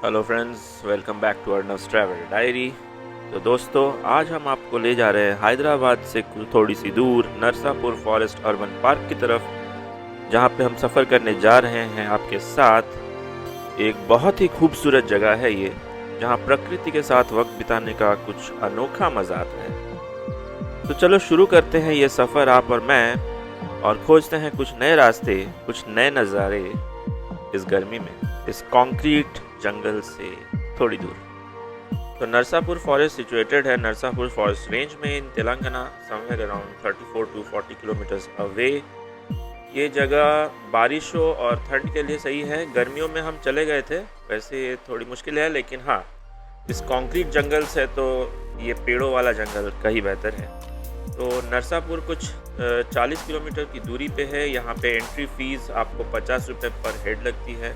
Hello friends, welcome back to Arnav's travel diary. तो दोस्तों, आज हम आपको ले जा रहे हैं हैदराबाद से थोड़ी सी दूर नरसापुर फॉरेस्ट अर्बन पार्क की तरफ, जहां पे हम सफ़र करने जा रहे हैं आपके साथ। एक बहुत ही खूबसूरत जगह है ये, जहां प्रकृति के साथ वक्त बिताने का कुछ अनोखा मज़ा आता है। तो चलो शुरू करते हैं ये सफ़र, आप और मैं, और खोजते हैं कुछ नए रास्ते, कुछ नए नज़ारे इस गर्मी में, इस कंक्रीट जंगल से थोड़ी दूर। तो नरसापुर फॉरेस्ट सिचुएटेड है नरसापुर फॉरेस्ट रेंज में in Telangana, somewhere around 34 to 40 kilometres away. ये जगह बारिशों और ठंड के लिए सही है। गर्मियों में हम चले गए थे, वैसे थोड़ी मुश्किल है, लेकिन हाँ, इस कंक्रीट जंगल से तो ये पेड़ों वाला जंगल कहीं बेहतर है। तो नरसापुर कुछ 40 किलोमीटर की दूरी पे है। यहाँ पे एंट्री फीस आपको 50 रुपये पर हेड लगती है।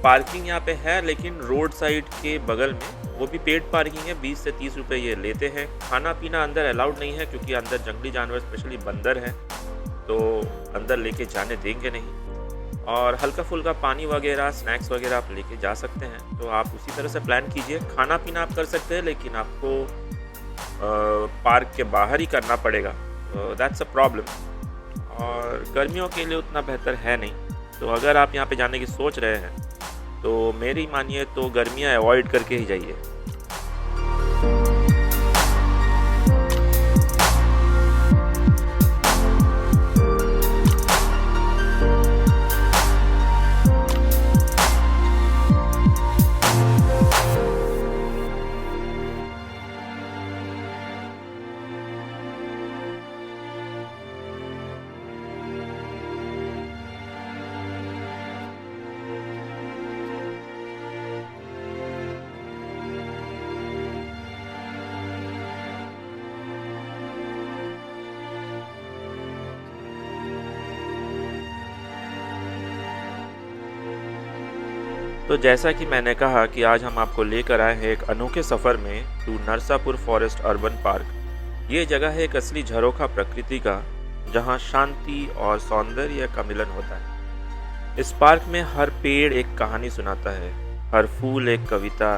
पार्किंग यहाँ पे है, लेकिन रोड साइड के बगल में, वो भी पेड पार्किंग है, 20 से 30 रुपये ये लेते हैं। खाना पीना अंदर अलाउड नहीं है, क्योंकि अंदर जंगली जानवर स्पेशली बंदर हैं, तो अंदर लेके जाने देंगे नहीं। और हल्का फुल्का पानी वगैरह, स्नैक्स वगैरह आप लेके जा सकते हैं। तो आप उसी तरह से प्लान कीजिए। खाना पीना आप कर सकते हैं, लेकिन आपको पार्क के बाहर ही करना पड़ेगा। दैट्स अ प्रॉब्लम, और गर्मियों के लिए उतना बेहतर है नहीं। तो अगर आप यहाँ पे जाने की सोच रहे हैं, तो मेरी मानिए तो गर्मियाँ अवॉइड करके ही जाइए। तो जैसा कि मैंने कहा कि आज हम आपको लेकर आए हैं एक अनोखे सफ़र में to Narsapur forest urban park. ये जगह है एक असली झरोखा प्रकृति का, जहां शांति और सौंदर्य का मिलन होता है। इस पार्क में हर पेड़ एक कहानी सुनाता है, हर फूल एक कविता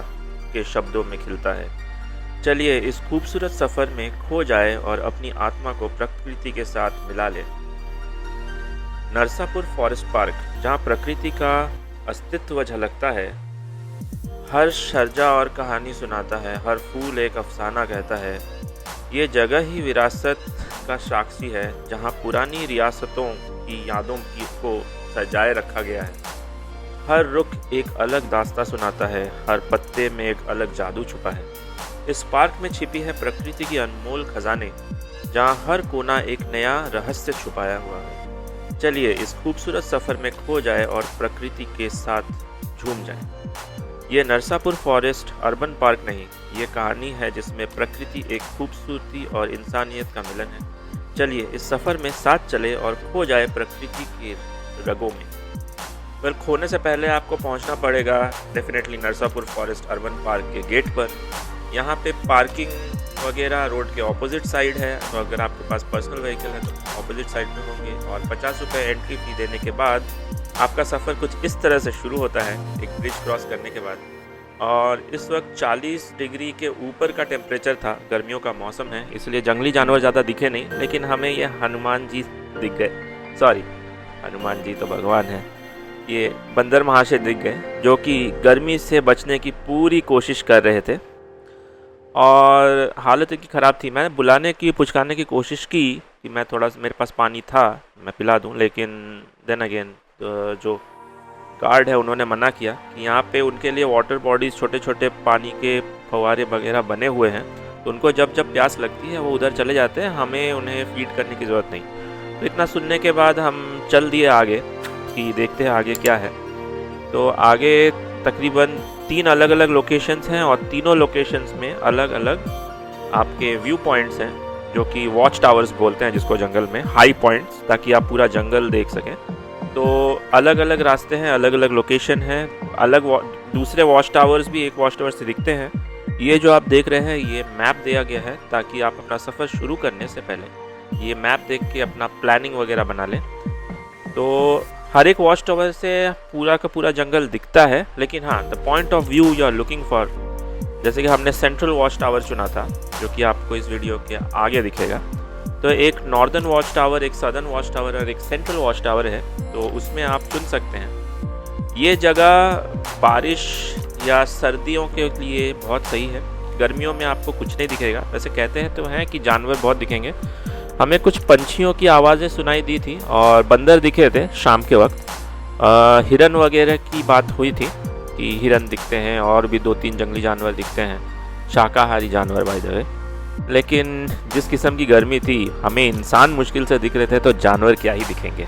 के शब्दों में खिलता है। चलिए इस खूबसूरत सफ़र में खो जाए और अपनी आत्मा को प्रकृति के साथ मिला ले। नरसापुर फॉरेस्ट पार्क, जहां प्रकृति का अस्तित्व झलकता है, हर शर्जा और कहानी सुनाता है, हर फूल एक अफसाना कहता है। ये जगह ही विरासत का साक्षी है, जहां पुरानी रियासतों की यादों को सजाए रखा गया है। हर रुख एक अलग दास्तां सुनाता है, हर पत्ते में एक अलग जादू छुपा है। इस पार्क में छिपी है प्रकृति की अनमोल खजाने, जहां हर कोना एक नया रहस्य छुपाया हुआ है। चलिए इस खूबसूरत सफ़र में खो जाए और प्रकृति के साथ झूम जाए। ये नरसापुर फॉरेस्ट अर्बन पार्क नहीं, ये कहानी है जिसमें प्रकृति, एक खूबसूरती और इंसानियत का मिलन है। चलिए इस सफ़र में साथ चले और खो जाए प्रकृति के रगों में। पर खोने से पहले आपको पहुंचना पड़ेगा definitely Narsapur forest urban park के गेट पर। यहाँ पे पार्किंग वगैरह रोड के ऑपोजिट साइड है, तो अगर आपके पास पर्सनल व्हीकल है तो ऑपोजिट साइड में होंगे। और 50 रुपये एंट्री फी देने के बाद आपका सफ़र कुछ इस तरह से शुरू होता है, एक ब्रिज क्रॉस करने के बाद। और इस वक्त 40 डिग्री के ऊपर का टेम्परेचर था, गर्मियों का मौसम है, इसलिए जंगली जानवर ज़्यादा दिखे नहीं, लेकिन हमें ये हनुमान जी दिख गए। सॉरी, हनुमान जी तो भगवान है, ये बंदर महाशय दिख गए, जो कि गर्मी से बचने की पूरी कोशिश कर रहे थे और हालत इनकी ख़राब थी। मैंने बुलाने की, पुचकारने की कोशिश की कि मैं थोड़ा सा, मेरे पास पानी था, मैं पिला दूं, लेकिन देन अगेन जो गार्ड है उन्होंने मना किया कि यहाँ पे उनके लिए वाटर बॉडीज़, छोटे छोटे पानी के फव्वारे वगैरह बने हुए हैं, तो उनको जब जब प्यास लगती है वो उधर चले जाते हैं, हमें उन्हें फीड करने की ज़रूरत नहीं। तो इतना सुनने के बाद हम चल दिए आगे कि देखते हैं आगे क्या है। तो आगे तकरीबन 3 अलग अलग लोकेशंस हैं, और तीनों लोकेशंस में अलग अलग आपके व्यू पॉइंट्स हैं, जो कि वॉच टावर्स बोलते हैं जिसको जंगल में, हाई पॉइंट्स, ताकि आप पूरा जंगल देख सकें। तो अलग अलग रास्ते हैं, अलग अलग लोकेशन हैं, अलग दूसरे वॉच टावर्स भी एक वॉच टावर से दिखते हैं। ये जो आप देख रहे हैं, ये मैप दिया गया है ताकि आप अपना सफ़र शुरू करने से पहले ये मैप देख के अपना प्लानिंग वगैरह बना लें। तो हर एक वॉच टावर से पूरा का पूरा जंगल दिखता है, लेकिन हाँ, the point of view you are looking for, जैसे कि हमने सेंट्रल वॉच टावर चुना था जो कि आपको इस वीडियो के आगे दिखेगा। तो एक नॉर्दर्न वॉच टावर, एक सदर्न वॉच टावर और एक सेंट्रल वॉच टावर है, तो उसमें आप चुन सकते हैं। ये जगह बारिश या सर्दियों के लिए बहुत सही है। गर्मियों में आपको कुछ नहीं दिखेगा। वैसे कहते हैं तो हैं कि जानवर बहुत दिखेंगे। हमें कुछ पंछियों की आवाज़ें सुनाई दी थी और बंदर दिखे थे शाम के वक्त। हिरन वगैरह की बात हुई थी कि हिरन दिखते हैं और भी 2-3 जंगली जानवर दिखते हैं, शाकाहारी जानवर बाय द वे। लेकिन जिस किस्म की गर्मी थी, हमें इंसान मुश्किल से दिख रहे थे, तो जानवर क्या ही दिखेंगे।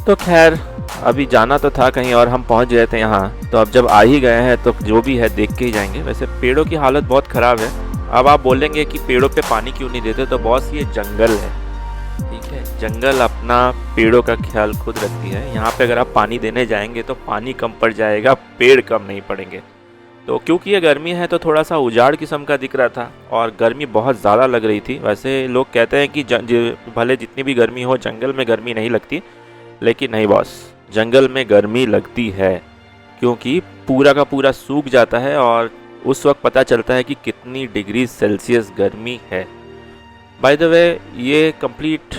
तो खैर, अभी जाना तो था कहीं और हम पहुंच गए थे यहाँ, तो अब जब आ ही गए हैं तो जो भी है देख के ही जाएंगे। वैसे पेड़ों की हालत बहुत ख़राब है। अब आप बोलेंगे कि पेड़ों पे पानी क्यों नहीं देते, तो बॉस ये जंगल है, ठीक है। जंगल अपना पेड़ों का ख्याल खुद रखती है। यहाँ पे अगर आप पानी देने जाएंगे तो पानी कम पड़ जाएगा, पेड़ कम नहीं पड़ेंगे। तो क्योंकि ये गर्मी है तो थोड़ा सा उजाड़ किस्म का दिख रहा था और गर्मी बहुत ज़्यादा लग रही थी। वैसे लोग कहते हैं कि भले जितनी भी गर्मी हो, जंगल में गर्मी नहीं लगती, लेकिन नहीं बॉस, जंगल में गर्मी लगती है, क्योंकि पूरा का पूरा सूख जाता है और उस वक्त पता चलता है कि कितनी डिग्री सेल्सियस गर्मी है। बाय द वे, ये कंप्लीट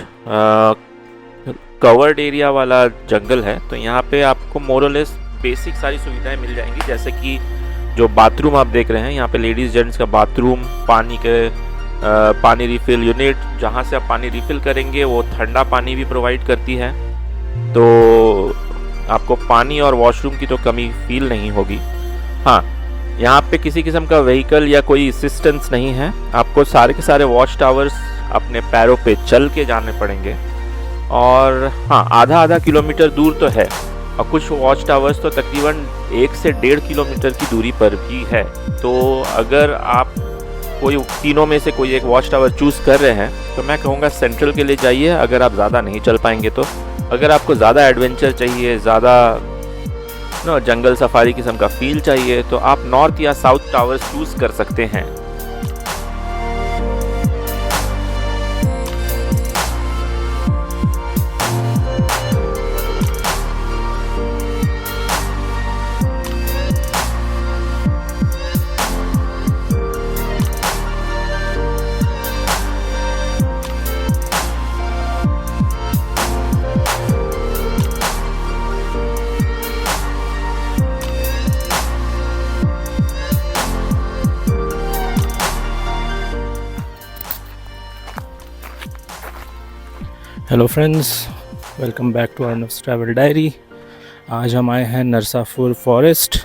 कवर्ड एरिया वाला जंगल है, तो यहाँ पे आपको मोरलेस बेसिक सारी सुविधाएं मिल जाएंगी, जैसे कि जो बाथरूम आप देख रहे हैं यहाँ पे, लेडीज़ जेंट्स का बाथरूम, पानी रिफ़िल यूनिट, जहाँ से आप पानी रिफ़िल करेंगे वो ठंडा पानी भी प्रोवाइड करती है, तो आपको पानी और वॉशरूम की तो कमी फील नहीं होगी। हाँ, यहाँ पे किसी किस्म का व्हीकल या कोई असिस्टेंस नहीं है। आपको सारे के सारे वॉच टावर्स अपने पैरों पे चल के जाने पड़ेंगे, और हाँ, आधा किलोमीटर दूर तो है, और कुछ वॉच टावर्स तो तकरीबन 1 से 1.5 किलोमीटर की दूरी पर भी है। तो अगर आप कोई तीनों में से कोई एक वॉच टावर चूज़ कर रहे हैं, तो मैं कहूँगा सेंट्रल के लिए जाइए, अगर आप ज़्यादा नहीं चल पाएंगे तो। अगर आपको ज़्यादा एडवेंचर चाहिए, ज़्यादा जंगल सफारी किस्म का फील चाहिए, तो आप नॉर्थ या साउथ टावर्स चूज़ कर सकते हैं। Hello friends, welcome back to Arnav's travel diary. आज हम आए हैं नरसापुर फॉरेस्ट।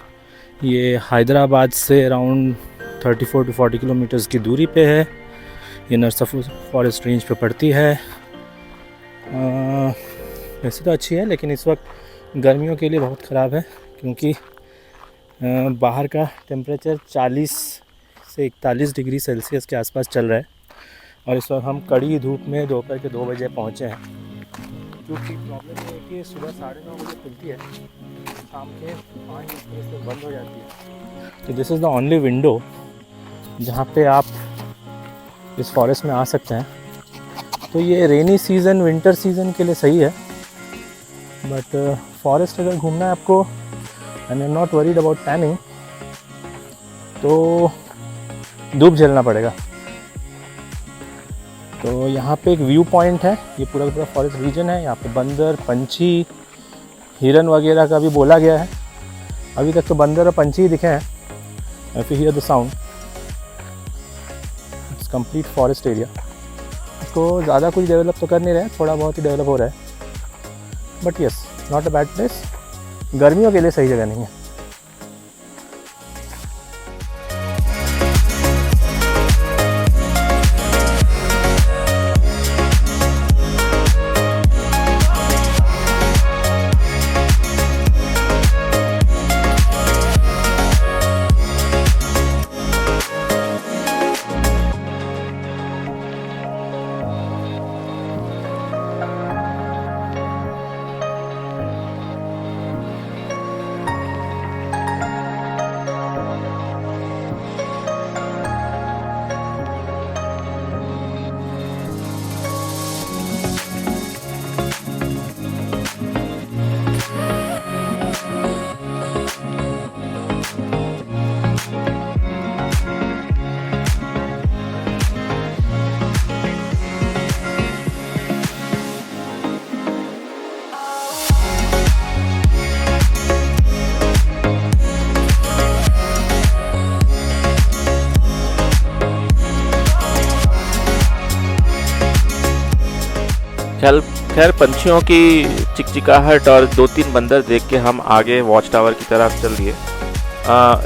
ये हैदराबाद से अराउंड 34 to 40 किलोमीटर्स की दूरी पे है। ये नरसापुर फॉरेस्ट रेंज पे पड़ती है। वैसे तो अच्छी है, लेकिन इस वक्त गर्मियों के लिए बहुत ख़राब है, क्योंकि बाहर का टेम्परेचर 40 से 41 डिग्री सेल्सियस के आसपास चल रहा है, और इस वक्त हम कड़ी धूप में दोपहर के 2 बजे पहुँचे हैं। क्योंकि प्रॉब्लम ये है कि सुबह 9:30 बजे खुलती है, शाम के 5 बजे से बंद हो जाती है। तो this is the only window जहाँ पे आप इस फॉरेस्ट में आ सकते हैं। तो ये रेनी सीज़न, विंटर सीज़न के लिए सही है, बट फॉरेस्ट अगर घूमना है आपको, and I am not worried about tanning, तो धूप झेलना पड़ेगा। तो यहाँ पे एक व्यू पॉइंट है, ये पूरा का पूरा फॉरेस्ट रीजन है। यहाँ पे बंदर, पंछी, हिरन वगैरह का भी बोला गया है। अभी तक तो बंदर और पंछी ही दिखे हैं। If you here the sound, it's complete forest area. इसको ज़्यादा कुछ डेवलप तो कर नहीं रहे हैं, थोड़ा बहुत ही डेवलप हो रहा है, but yes, not a bad place. गर्मियों के लिए सही जगह नहीं है। खैर खैर पंछियों की चिकचिकाहट और 2-3 बंदर देख के हम आगे वॉच टावर की तरफ चल दिए।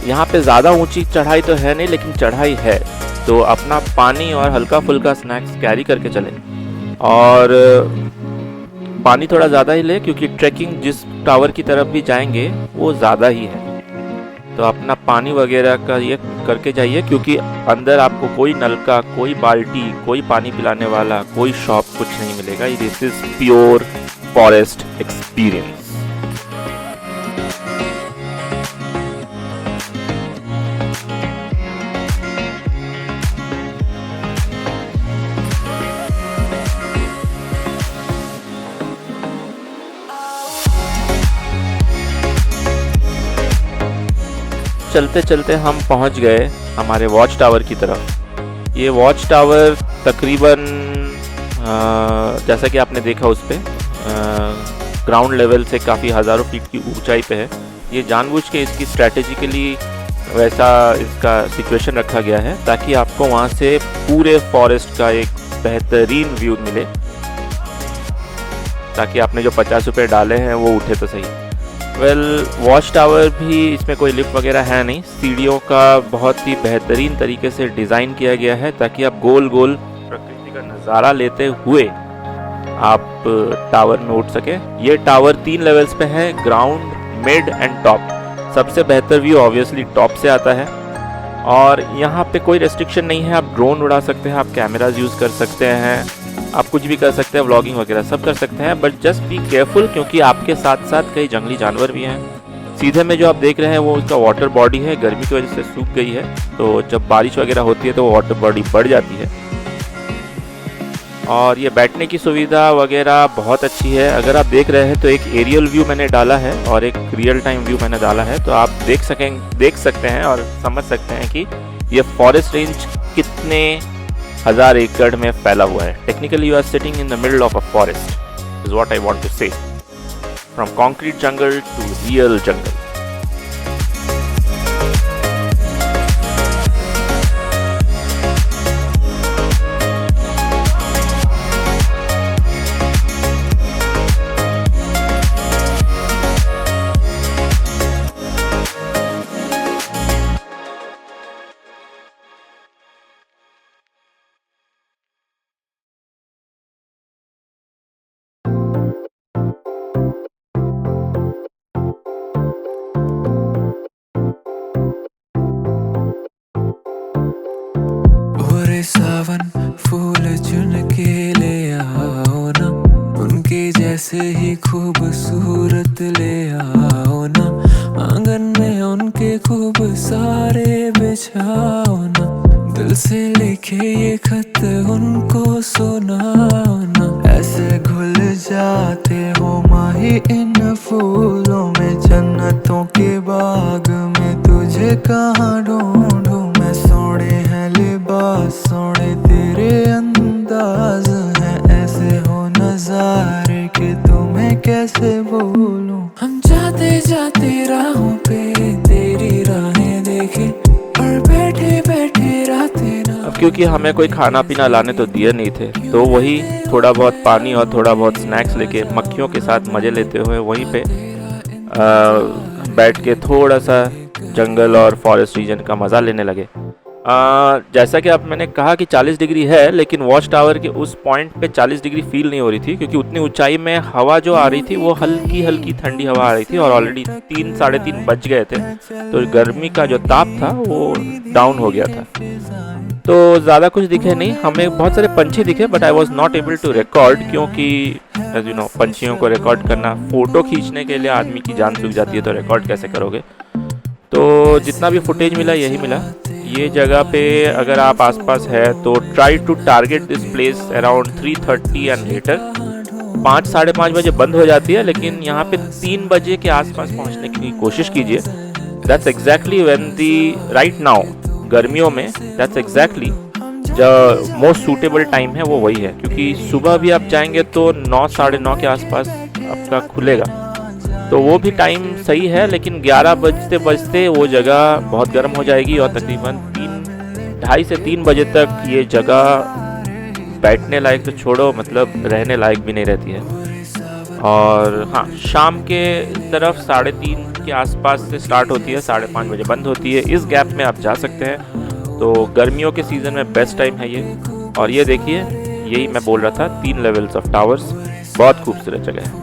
यहाँ पे ज़्यादा ऊंची चढ़ाई तो है नहीं, लेकिन चढ़ाई है, तो अपना पानी और हल्का फुल्का स्नैक्स कैरी करके चले। और पानी थोड़ा ज़्यादा ही ले, क्योंकि ट्रैकिंग जिस टावर की तरफ भी जाएंगे वो ज़्यादा ही है, तो अपना पानी वगैरह का ये करके जाइए, क्योंकि अंदर आपको कोई नलका, कोई बाल्टी, कोई पानी पिलाने वाला, कोई शॉप कुछ नहीं मिलेगा। This is pure forest experience. चलते चलते हम पहुंच गए हमारे वॉच टावर की तरफ। ये वॉच टावर तकरीबन जैसा कि आपने देखा उस पर ग्राउंड लेवल से काफ़ी हज़ारों फीट की ऊंचाई पे है। ये जानबूझ के इसकी स्ट्रैटेजिकली वैसा इसका सिचुएशन रखा गया है, ताकि आपको वहाँ से पूरे फॉरेस्ट का एक बेहतरीन व्यू मिले, ताकि आपने जो 50 रुपये डाले हैं वो उठे तो सही। वॉच टावर भी इसमें कोई लिफ्ट वगैरह है नहीं, सीढ़ियों का बहुत ही बेहतरीन तरीके से डिज़ाइन किया गया है, ताकि आप गोल गोल प्रकृति का नज़ारा लेते हुए आप टावर में उठ सके। ये टावर 3 लेवल्स पे है, ग्राउंड, मिड एंड टॉप। सबसे बेहतर व्यू ऑब्वियसली टॉप से आता है, और यहाँ पे कोई रेस्ट्रिक्शन नहीं है। आप ड्रोन उड़ा सकते हैं, आप कैमराज यूज़ कर सकते हैं, आप कुछ भी कर सकते हैं, व्लॉगिंग वगैरह सब कर सकते हैं, बट जस्ट बी केयरफुल, क्योंकि आपके साथ साथ कई जंगली जानवर भी हैं। सीधे में जो आप देख रहे हैं वो उसका वाटर बॉडी है, गर्मी की वजह से सूख गई है, तो जब बारिश वगैरह होती है तो वाटर बॉडी बढ़ जाती है। और ये बैठने की सुविधा वगैरह बहुत अच्छी है। अगर आप देख रहे हैं तो एक एरियल व्यू मैंने डाला है और एक रियल टाइम व्यू मैंने डाला है, तो आप देख सकते हैं और समझ सकते हैं कि ये फॉरेस्ट रेंज कितने 1000 एकड़ में फैला हुआ है। Technically you are sitting in the middle of a forest is what I want to say, from concrete jungle to real jungle. सावन फूल चुन के ले आओ ना, उनके जैसे ही खूबसूरत ले आओ ना, आंगन में उनके खूब सारे बिछाओ ना, दिल से लिखे ये खत उनको सुनाओ ना। ऐसे घुल जाते हो माही इन फूलों में, जन्नतों के बाग में तुझे कहाँ ढूंढूं मैं। सोने हैं लिबास, सोने तेरे अंदाज हैं, ऐसे हो नजारे कि तुम्हें कैसे बोलूं। हम जाते जाते राहों पे तेरी राहें देखे, और बैठे बैठे रातें ना। अब क्योंकि हमें कोई खाना पीना लाने तो दिए नहीं थे, तो वही थोड़ा बहुत पानी और थोड़ा बहुत स्नैक्स लेके मक्खियों के साथ मज़े लेते हुए वहीं पे बैठ के थोड़ा सा जंगल और फॉरेस्ट रीजन का मज़ा लेने लगे। जैसा कि आप मैंने कहा कि 40 डिग्री है, लेकिन वॉच टावर के उस पॉइंट पे 40 डिग्री फील नहीं हो रही थी, क्योंकि उतनी ऊंचाई में हवा जो आ रही थी वो हल्की हल्की ठंडी हवा आ रही थी, और ऑलरेडी 3 साढ़े 3 बज गए थे, तो गर्मी का जो ताप था वो डाउन हो गया था। तो ज़्यादा कुछ दिखे नहीं, हमें बहुत सारे पंछी दिखे, but I was not able to record, क्योंकि एज यू नो पंछियों को रिकॉर्ड करना, फ़ोटो खींचने के लिए आदमी की जान सूख जाती है, तो रिकॉर्ड कैसे करोगे। तो जितना भी फुटेज मिला यही मिला। ये जगह पे अगर आप आसपास है तो try to target this place around 3:30 and later. 5 साढ़े 5 बजे बंद हो जाती है, लेकिन यहाँ पे 3 बजे के आसपास पहुँचने की कोशिश कीजिए। That's exactly when the right now, गर्मियों में दैट्स एग्जैक्टली जो मोस्ट सूटेबल टाइम है वो वही है, क्योंकि सुबह भी आप जाएंगे तो 9 साढ़े 9 के आसपास आपका खुलेगा, तो वो भी टाइम सही है। लेकिन 11 बजते बजते वो जगह बहुत गर्म हो जाएगी, और तकरीबन 2:30 से 3 बजे तक ये जगह बैठने लायक तो छोड़ो, मतलब रहने लायक भी नहीं रहती है। और हाँ, शाम के तरफ 3:30 के आसपास से स्टार्ट होती है, 5:30 बजे बंद होती है। इस गैप में आप जा सकते हैं। तो गर्मियों के सीज़न में बेस्ट टाइम है ये। और ये देखिए, यही मैं बोल रहा था, 3 लेवल्स ऑफ टावर्स, बहुत खूबसूरत जगह है।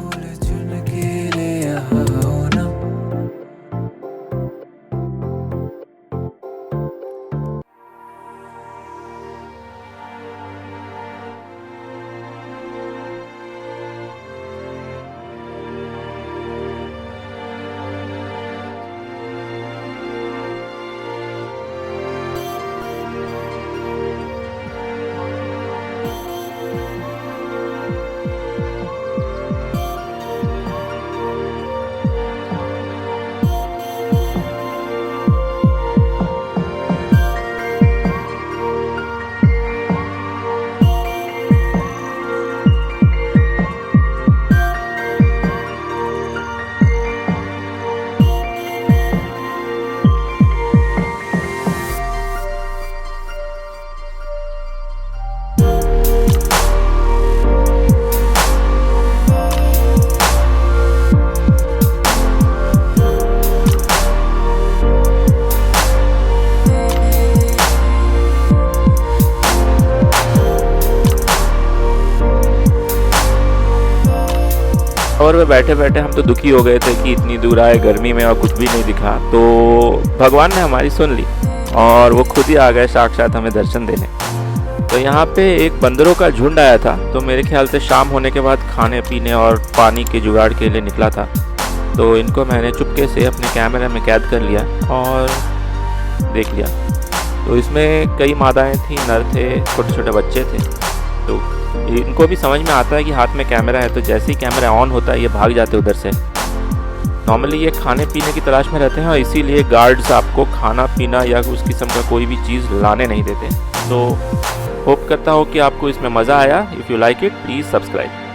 और वे बैठे बैठे हम तो दुखी हो गए थे कि इतनी दूर आए गर्मी में और कुछ भी नहीं दिखा। तो भगवान ने हमारी सुन ली और वो खुद ही आ गए साक्षात हमें दर्शन देने। तो यहाँ पे एक बंदरों का झुंड आया था, तो मेरे ख्याल से शाम होने के बाद खाने पीने और पानी के जुगाड़ के लिए निकला था। तो इनको मैंने चुपके से अपने कैमरे में कैद कर लिया और देख लिया। तो इसमें कई मादाएँ थीं, नर थे, छोटे छोटे बच्चे थे। तो इनको भी समझ में आता है कि हाथ में कैमरा है, तो जैसे ही कैमरा ऑन होता है ये भाग जाते उधर से। नॉर्मली ये खाने पीने की तलाश में रहते हैं और इसीलिए गार्ड्स आपको खाना पीना या उस किस्म का कोई भी चीज़ लाने नहीं देते। तो होप करता हूँ कि आपको इसमें मज़ा आया। If you like it please subscribe.